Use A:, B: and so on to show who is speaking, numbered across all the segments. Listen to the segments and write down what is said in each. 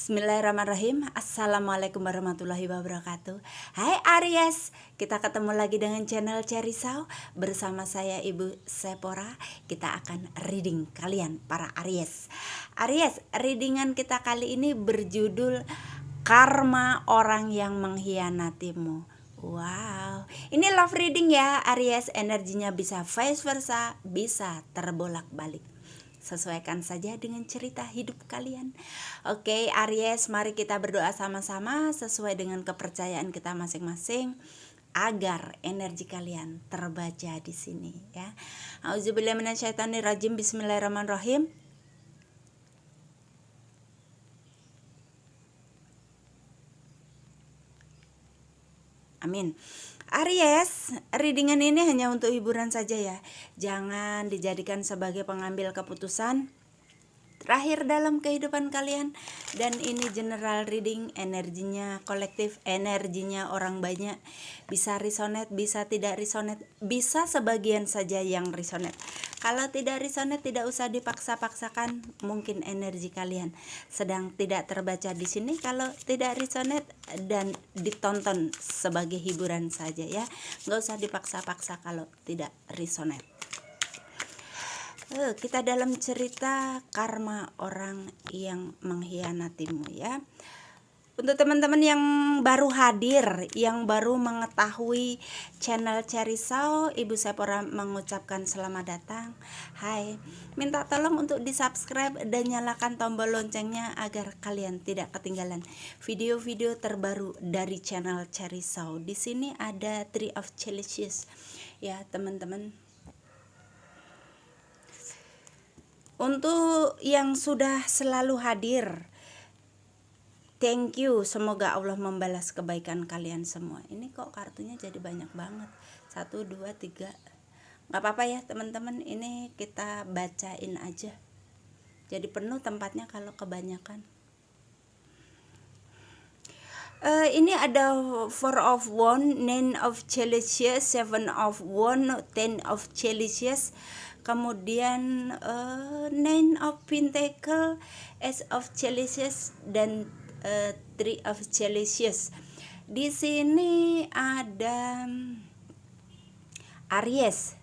A: Bismillahirrahmanirrahim. Assalamualaikum warahmatullahi wabarakatuh. Hai Aries, kita ketemu lagi dengan channel Cerisau. Bersama saya Ibu Sepora. Kita akan reading kalian para Aries. Aries, readingan kita kali ini berjudul Karma Orang Yang Mengkhianatimu. Wow, ini love reading ya Aries. Energinya bisa vice versa, bisa terbolak-balik. Sesuaikan saja dengan cerita hidup kalian. Oke, Aries, mari kita berdoa sama-sama sesuai dengan kepercayaan kita masing-masing agar energi kalian terbaca di sini ya. Auzubillahi minasyaitonirrajim. Bismillahirrahmanirrahim. Amin. Aries, readingan ini hanya untuk hiburan saja ya. Jangan dijadikan sebagai pengambil keputusan terakhir dalam kehidupan kalian. Dan ini general reading, energinya kolektif, energinya orang banyak. Bisa resonate, bisa tidak resonate, bisa sebagian saja yang resonate. Kalau tidak resonate tidak usah dipaksa-paksakan. Mungkin energi kalian sedang tidak terbaca di sini. Kalau tidak resonate dan ditonton sebagai hiburan saja ya. Nggak usah dipaksa-paksa kalau tidak resonate. Kita dalam cerita karma orang yang mengkhianatimu ya. Untuk teman-teman yang baru hadir, yang baru mengetahui channel Cerisau, Ibu Sepora mengucapkan selamat datang. Hai, minta tolong untuk di subscribe dan nyalakan tombol loncengnya agar kalian tidak ketinggalan video-video terbaru dari channel Cerisau. Di sini ada Three of Celsius ya teman-teman. Untuk yang sudah selalu hadir, thank you, semoga Allah membalas kebaikan kalian semua. Ini kok kartunya jadi banyak banget, 1, 2, 3. Gak apa-apa ya teman-teman, ini kita bacain aja. Jadi penuh tempatnya kalau kebanyakan. Ini ada 4 of Wands, 9 of Celsius, 7 of Wands, 10 of Celsius, kemudian 9 of Pentacle, Ace of Celsius, dan 3 of Celsius. Di sini ada Aries.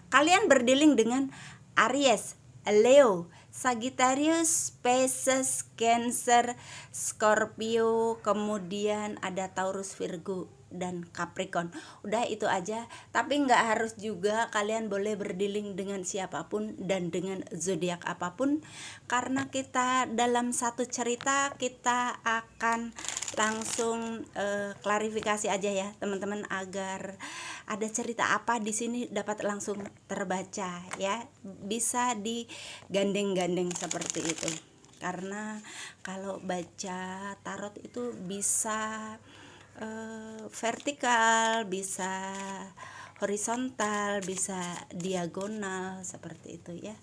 A: Kalian berdealing dengan Aries, Leo, Sagittarius, Pisces, Cancer, Scorpio, kemudian ada Taurus, Virgo, dan Capricorn. Udah itu aja, tapi nggak harus juga. Kalian boleh berdealing dengan siapapun dan dengan zodiak apapun, karena kita dalam satu cerita kita akan langsung klarifikasi aja ya teman-teman, agar ada cerita apa di sini dapat langsung terbaca ya. Bisa digandeng-gandeng seperti itu, karena kalau baca tarot itu bisa vertikal, bisa horizontal, bisa diagonal seperti itu ya.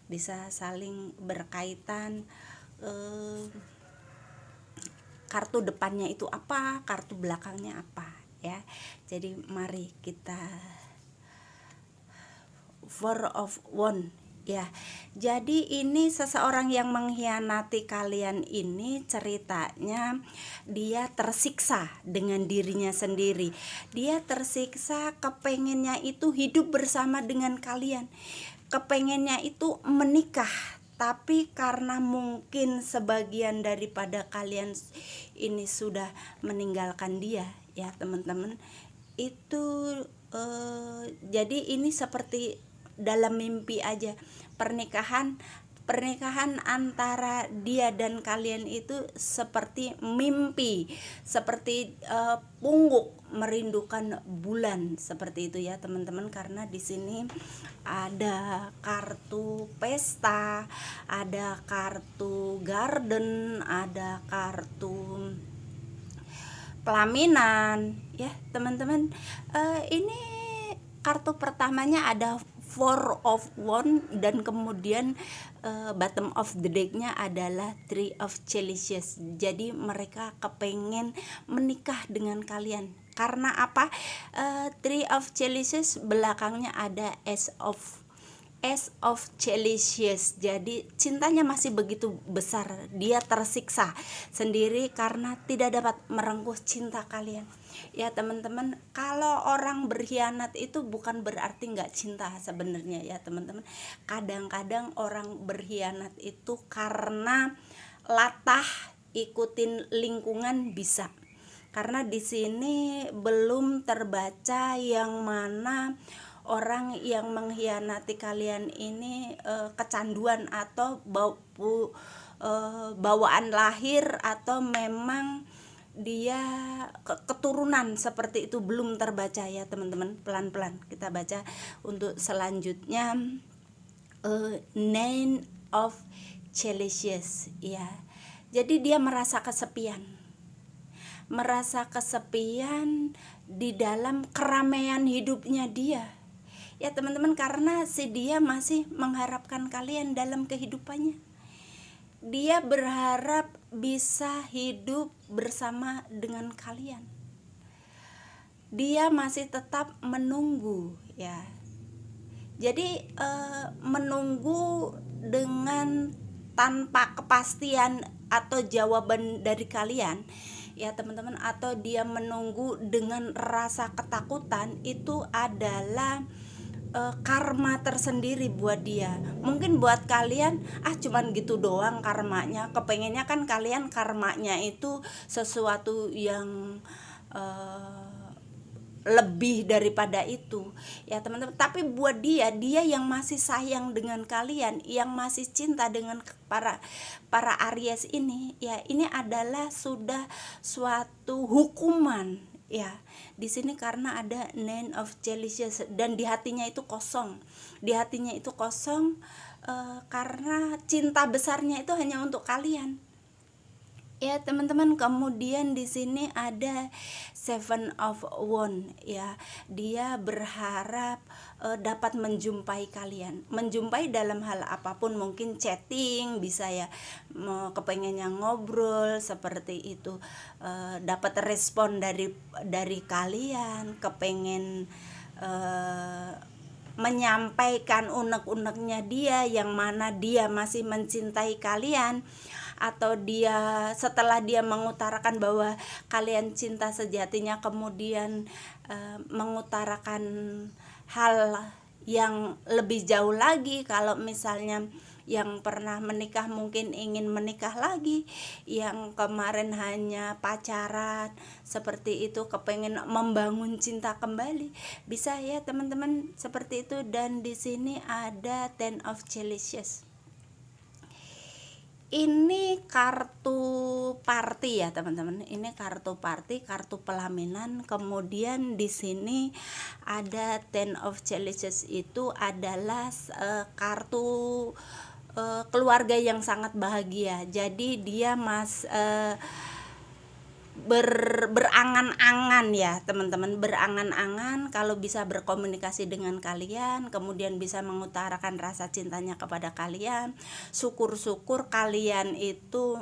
A: Bisa saling berkaitan. Kartu depannya itu apa, kartu belakangnya apa ya. Jadi mari kita 4 of Wands ya. Jadi ini seseorang yang mengkhianati kalian ini ceritanya dia tersiksa dengan dirinya sendiri. Dia tersiksa, kepengennya itu hidup bersama dengan kalian, kepengennya itu menikah, tapi karena mungkin sebagian daripada kalian ini sudah meninggalkan dia ya teman-teman, itu jadi ini seperti dalam mimpi aja. Pernikahan antara dia dan kalian itu seperti mimpi, seperti pungguk merindukan bulan, seperti itu ya teman-teman. Karena di sini ada kartu pesta, ada kartu garden, ada kartu pelaminan ya teman-teman. Ini kartu pertamanya ada 4 of Wands, dan kemudian bottom of the decknya adalah 3 of Celsius. Jadi mereka kepengen menikah dengan kalian. Karena apa? 3 of Celsius belakangnya ada Ace of as of jealous. Jadi cintanya masih begitu besar. Dia tersiksa sendiri karena tidak dapat merengkuh cinta kalian. Ya teman-teman, kalau orang berkhianat itu bukan berarti nggak cinta sebenarnya ya teman-teman. Kadang-kadang orang berkhianat itu karena latah ikutin lingkungan bisa. Karena di sini belum terbaca yang mana orang yang mengkhianati kalian ini kecanduan atau bawaan lahir atau memang dia keturunan seperti itu, belum terbaca ya teman-teman. Pelan-pelan kita baca untuk selanjutnya. Nine of Celsius ya. Jadi dia merasa kesepian di dalam keramaian hidupnya dia ya teman-teman, karena si dia masih mengharapkan kalian dalam kehidupannya. Dia berharap bisa hidup bersama dengan kalian. Dia masih tetap menunggu ya. Jadi menunggu dengan tanpa kepastian atau jawaban dari kalian ya teman-teman, atau dia menunggu dengan rasa ketakutan, itu adalah karma tersendiri buat dia. Mungkin buat kalian cuman gitu doang karmanya, kepengennya kan kalian karmanya itu sesuatu yang lebih daripada itu ya teman-teman. Tapi buat dia yang masih sayang dengan kalian, yang masih cinta dengan para Aries ini ya, ini adalah sudah suatu hukuman ya di sini, karena ada Nine of Celsius dan di hatinya itu kosong. Karena cinta besarnya itu hanya untuk kalian ya teman-teman. Kemudian di sini ada Seven of Wands ya. Dia berharap dapat menjumpai kalian, menjumpai dalam hal apapun, mungkin chatting bisa ya, kepengennya ngobrol seperti itu, dapat respon dari kalian, kepengen menyampaikan unek-uneknya dia, yang mana dia masih mencintai kalian, atau dia setelah dia mengutarakan bahwa kalian cinta sejatinya, kemudian mengutarakan hal yang lebih jauh lagi. Kalau misalnya yang pernah menikah mungkin ingin menikah lagi, yang kemarin hanya pacaran seperti itu kepengen membangun cinta kembali, bisa ya teman-teman seperti itu. Dan di sini ada Ten of Celsius. Ini kartu party ya teman-teman. Ini kartu party, kartu pelaminan. Kemudian di sini ada Ten of Celsius, itu adalah kartu keluarga yang sangat bahagia. Jadi dia berangan-angan ya teman-teman, berangan-angan kalau bisa berkomunikasi dengan kalian, kemudian bisa mengutarakan rasa cintanya kepada kalian. Syukur-syukur kalian itu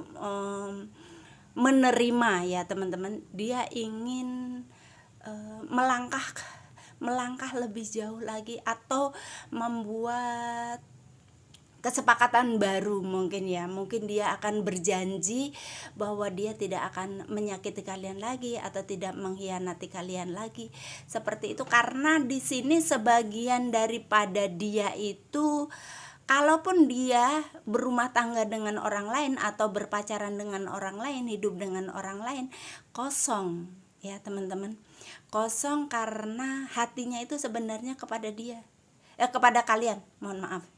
A: menerima ya teman-teman. Dia ingin melangkah lebih jauh lagi, atau membuat kesepakatan baru mungkin ya. Mungkin dia akan berjanji bahwa dia tidak akan menyakiti kalian lagi atau tidak mengkhianati kalian lagi seperti itu. Karena di sini sebagian daripada dia itu, kalaupun dia berumah tangga dengan orang lain atau berpacaran dengan orang lain, hidup dengan orang lain, kosong ya teman-teman. Kosong karena hatinya itu sebenarnya kepada kepada kalian, mohon maaf.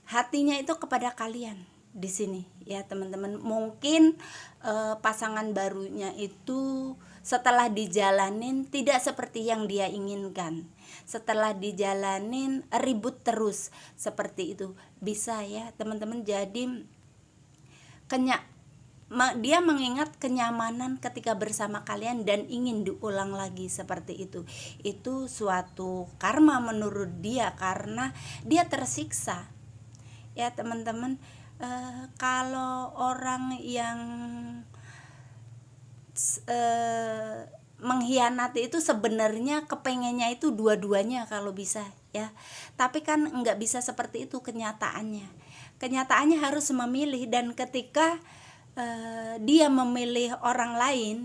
A: Hatinya itu kepada kalian di sini ya teman-teman. Mungkin pasangan barunya itu setelah dijalanin tidak seperti yang dia inginkan, setelah dijalanin ribut terus seperti itu, bisa ya teman-teman. Jadi dia mengingat kenyamanan ketika bersama kalian dan ingin diulang lagi seperti itu. Itu suatu karma menurut dia, karena dia tersiksa ya teman-teman. Kalau orang yang mengkhianati itu sebenarnya kepengennya itu dua-duanya kalau bisa ya, tapi kan nggak bisa seperti itu kenyataannya harus memilih. Dan ketika dia memilih orang lain,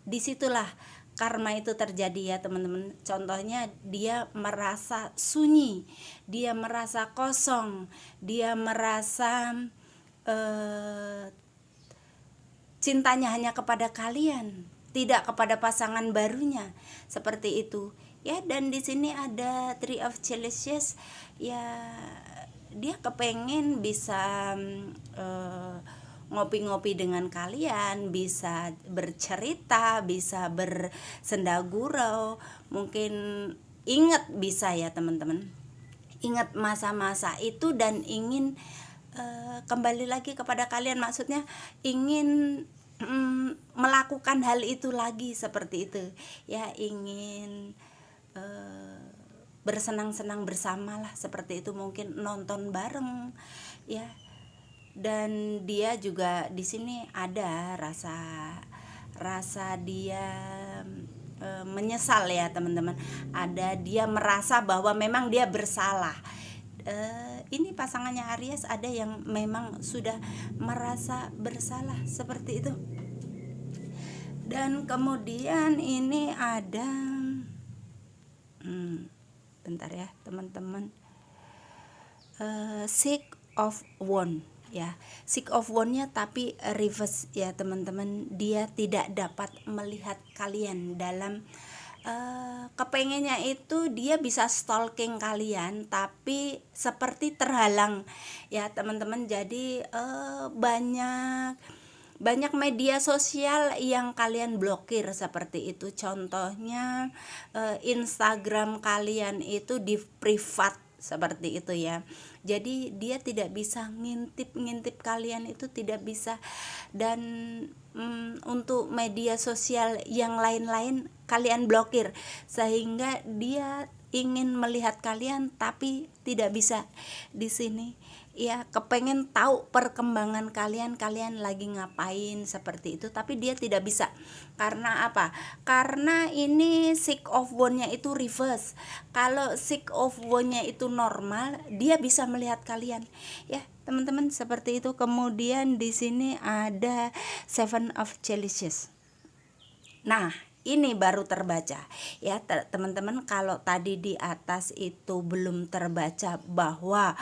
A: disitulah karma itu terjadi ya teman-teman. Contohnya dia merasa sunyi, dia merasa kosong, dia merasa cintanya hanya kepada kalian, tidak kepada pasangan barunya, seperti itu ya. Dan di sini ada Three of Chalices ya, dia kepengen bisa ngopi-ngopi dengan kalian, bisa bercerita, bisa bersenda gurau, mungkin ingat, bisa ya teman-teman, ingat masa-masa itu dan ingin kembali lagi kepada kalian, maksudnya ingin melakukan hal itu lagi, seperti itu ya, ingin bersenang-senang bersama lah, seperti itu, mungkin nonton bareng ya. Dan dia juga di sini ada rasa dia menyesal ya teman-teman, ada dia merasa bahwa memang dia bersalah. Ini pasangannya Aries ada yang memang sudah merasa bersalah, seperti itu. Dan kemudian ini ada bentar ya teman-teman, Six of Wands ya, Six of Wands-nya tapi reverse ya teman-teman. Dia tidak dapat melihat kalian dalam kepengennya itu, dia bisa stalking kalian tapi seperti terhalang ya teman-teman. Jadi banyak media sosial yang kalian blokir, seperti itu. Contohnya Instagram kalian itu di privat, seperti itu ya. Jadi dia tidak bisa ngintip kalian, itu tidak bisa. Dan untuk media sosial yang lain-lain kalian blokir, sehingga dia ingin melihat kalian tapi tidak bisa di sini ya. Kepengen tahu perkembangan kalian lagi ngapain, seperti itu, tapi dia tidak bisa. Karena apa? Karena ini Six of Wands-nya itu reverse. Kalau Six of Wands-nya itu normal, dia bisa melihat kalian ya teman-teman, seperti itu. Kemudian di sini ada Seven of Chalices. Nah, ini baru terbaca ya teman-teman. Kalau tadi di atas itu belum terbaca bahwa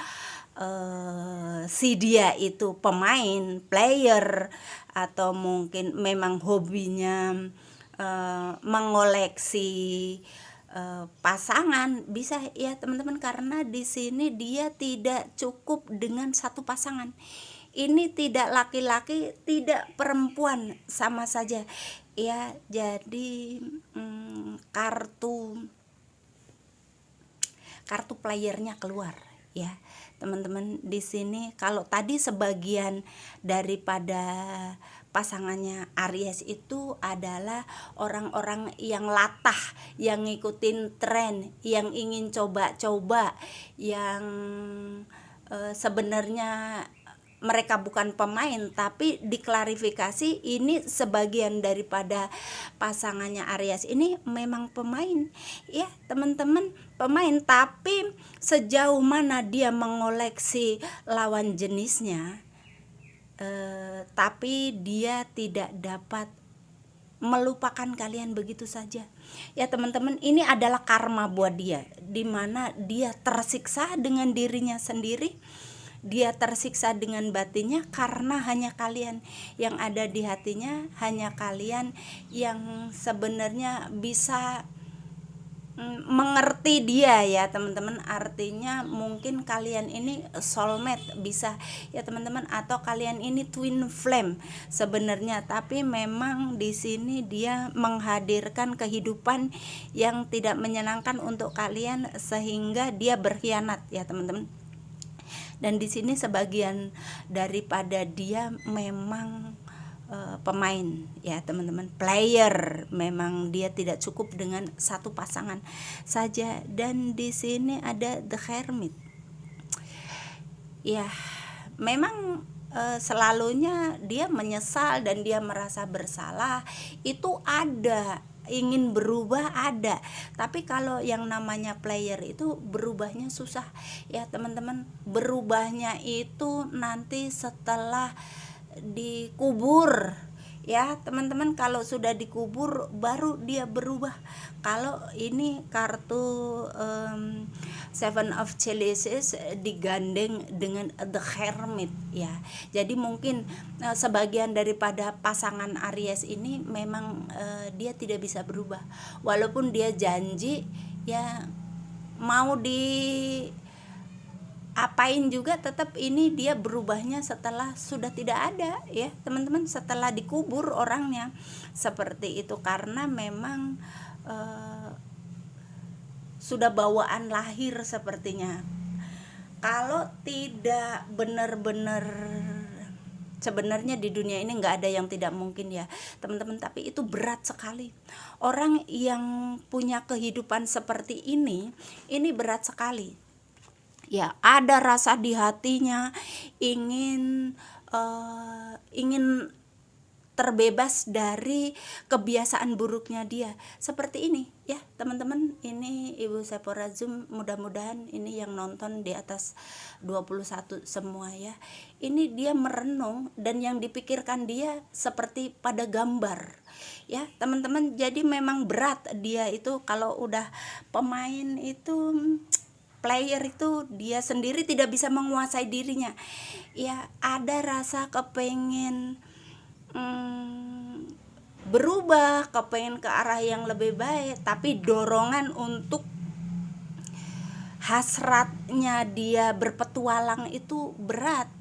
A: si dia itu pemain, player, atau mungkin memang hobinya mengoleksi pasangan, bisa ya teman-teman. Karena di sini dia tidak cukup dengan satu pasangan. Ini tidak laki-laki, tidak perempuan, sama saja ya. Jadi kartu playernya keluar ya teman-teman. Di sini kalau tadi sebagian daripada pasangannya Aries itu adalah orang-orang yang latah, yang ngikutin tren, yang ingin coba-coba, yang sebenarnya mereka bukan pemain, tapi diklarifikasi ini sebagian daripada pasangannya Aries ini memang pemain ya teman-teman, pemain. Tapi sejauh mana dia mengoleksi lawan jenisnya, tapi dia tidak dapat melupakan kalian begitu saja ya teman-teman. Ini adalah karma buat dia, dimana dia tersiksa dengan dirinya sendiri, dia tersiksa dengan batinnya, karena hanya kalian yang ada di hatinya, hanya kalian yang sebenarnya bisa mengerti dia ya teman-teman. Artinya mungkin kalian ini soulmate, bisa ya teman-teman, atau kalian ini twin flame sebenarnya, tapi memang di sini dia menghadirkan kehidupan yang tidak menyenangkan untuk kalian, sehingga dia berkhianat ya teman-teman. Dan di sini sebagian daripada dia memang pemain ya teman-teman, player, memang dia tidak cukup dengan satu pasangan saja. Dan di sini ada The Hermit ya, memang selalunya dia menyesal dan dia merasa bersalah, itu ada ingin berubah ada, tapi kalau yang namanya player itu berubahnya susah ya teman-teman. Berubahnya itu nanti setelah dikubur ya teman-teman. Kalau sudah dikubur baru dia berubah. Kalau ini kartu Seven of Chalices digandeng dengan The Hermit ya. Jadi mungkin sebagian daripada pasangan Aries ini memang dia tidak bisa berubah, walaupun dia janji ya mau di apain juga tetap ini dia berubahnya setelah sudah tidak ada ya teman-teman, setelah dikubur orangnya seperti itu. Karena memang sudah bawaan lahir sepertinya. Kalau tidak benar-benar, sebenarnya di dunia ini nggak ada yang tidak mungkin ya teman-teman, tapi itu berat sekali. Orang yang punya kehidupan seperti ini berat sekali ya. Ada rasa di hatinya ingin terbebas dari kebiasaan buruknya dia seperti ini ya teman-teman. Ini Ibu Sephora Zoom, mudah-mudahan ini yang nonton di atas 21 semua ya. Ini dia merenung dan yang dipikirkan dia seperti pada gambar ya teman-teman. Jadi memang berat dia itu kalau udah pemain itu, player itu dia sendiri tidak bisa menguasai dirinya ya. Ada rasa kepengen berubah, kepengen ke arah yang lebih baik, tapi dorongan untuk hasratnya dia berpetualang itu berat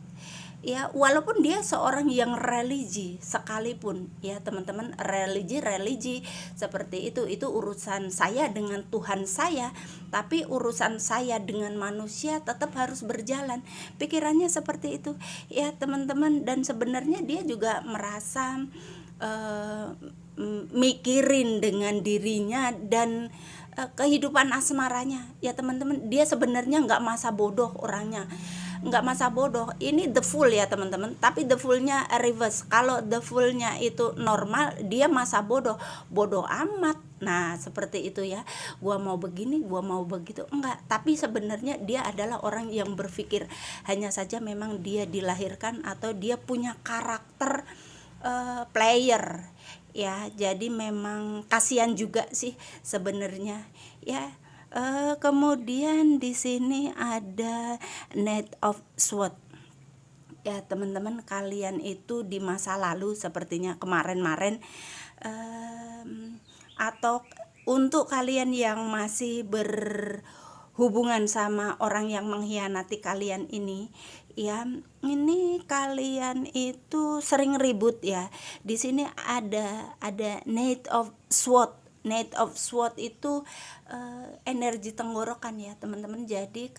A: ya. Walaupun dia seorang yang religi sekalipun ya teman-teman, religi seperti itu urusan saya dengan Tuhan saya, tapi urusan saya dengan manusia tetap harus berjalan. Pikirannya seperti itu ya teman-teman. Dan sebenarnya dia juga merasa mikirin dengan dirinya dan kehidupan asmaranya ya teman-teman. Dia sebenarnya nggak masa bodoh orangnya, nggak masa bodoh. Ini the fool ya teman-teman, tapi the foolnya reverse. Kalau the foolnya itu normal, dia masa bodoh amat. Nah seperti itu ya, gua mau begini, gua mau begitu, enggak. Tapi sebenarnya dia adalah orang yang berpikir, hanya saja memang dia dilahirkan atau dia punya karakter player ya. Jadi memang kasihan juga sih sebenarnya ya. Kemudian di sini ada Knight of Swords ya teman-teman. Kalian itu di masa lalu sepertinya kemarin-marin, atau untuk kalian yang masih berhubungan sama orang yang mengkhianati kalian ini ya, ini kalian itu sering ribut ya. Di sini ada Knight of Swords. Knight of Swords itu energi tenggorokan ya teman-teman. Jadi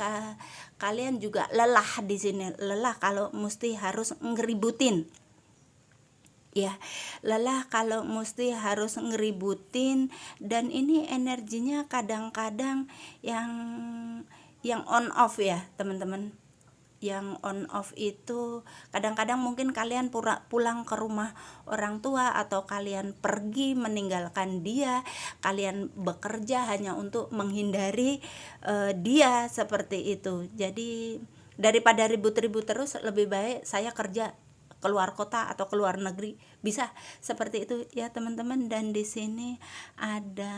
A: kalian juga lelah di sini, lelah kalau mesti harus ngeributin ya, lelah kalau mesti harus ngeributin. Dan ini energinya kadang-kadang yang on off ya teman-teman. Yang on off itu kadang-kadang mungkin kalian pulang ke rumah orang tua, atau kalian pergi meninggalkan dia, kalian bekerja hanya untuk menghindari dia seperti itu. Jadi daripada ribut-ribut terus, lebih baik saya kerja keluar kota atau keluar negeri, bisa seperti itu ya teman-teman. Dan di sini ada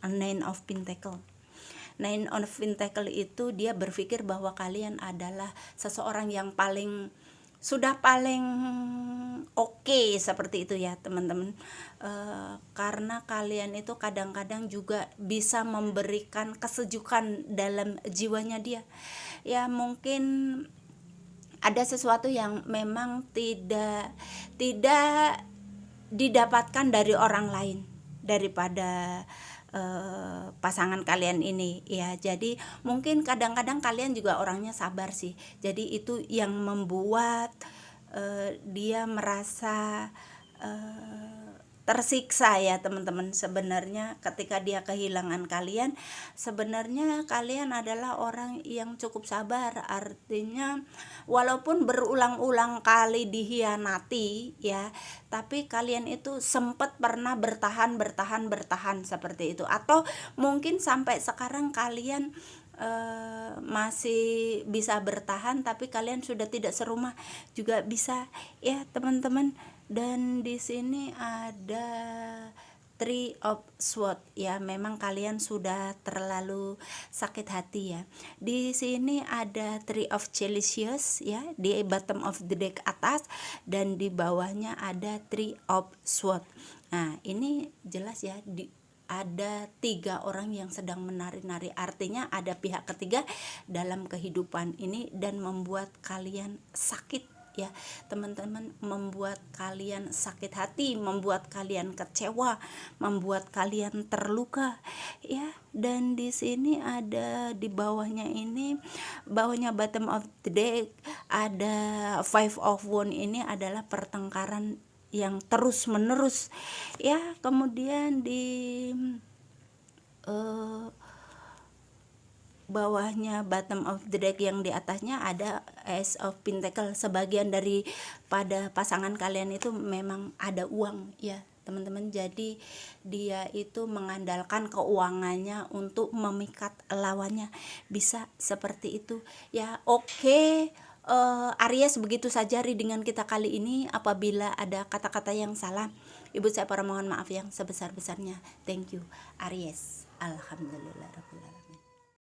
A: Nine of Pentacles. Nine of Pentacles itu dia berpikir bahwa kalian adalah seseorang yang sudah paling oke, seperti itu ya teman-teman. Karena kalian itu kadang-kadang juga bisa memberikan kesejukan dalam jiwanya dia ya. Mungkin ada sesuatu yang memang tidak didapatkan dari orang lain daripada pasangan kalian ini ya. Jadi mungkin kadang-kadang kalian juga orangnya sabar sih. Jadi itu yang membuat dia merasa tersiksa ya teman-teman. Sebenarnya ketika dia kehilangan kalian, sebenarnya kalian adalah orang yang cukup sabar. Artinya walaupun berulang-ulang kali dihianati ya, tapi kalian itu sempat pernah bertahan seperti itu. Atau mungkin sampai sekarang kalian masih bisa bertahan, tapi kalian sudah tidak serumah juga bisa ya teman-teman. Dan di sini ada Three of Swords ya, memang kalian sudah terlalu sakit hati ya. Di sini ada Three of Celsius ya, di bottom of the deck atas, dan di bawahnya ada Three of Swords. Nah ini jelas ya, ada 3 orang yang sedang menari-nari, artinya ada pihak ketiga dalam kehidupan ini dan membuat kalian sakit ya teman-teman, membuat kalian sakit hati, membuat kalian kecewa, membuat kalian terluka ya. Dan di sini ada di bawahnya ini, bawahnya bottom of the deck ada Five of Wands. Ini adalah pertengkaran yang terus menerus ya. Kemudian di bawahnya bottom of the deck yang di atasnya ada Ace of Pentacle. Sebagian dari pada pasangan kalian itu memang ada uang ya teman-teman, jadi dia itu mengandalkan keuangannya untuk memikat lawannya, bisa seperti itu ya. Oke, Aries, begitu saja readingan kita kali ini. Apabila ada kata-kata yang salah, Ibu Sephora mohon maaf yang sebesar-besarnya. Thank you Aries. Alhamdulillah.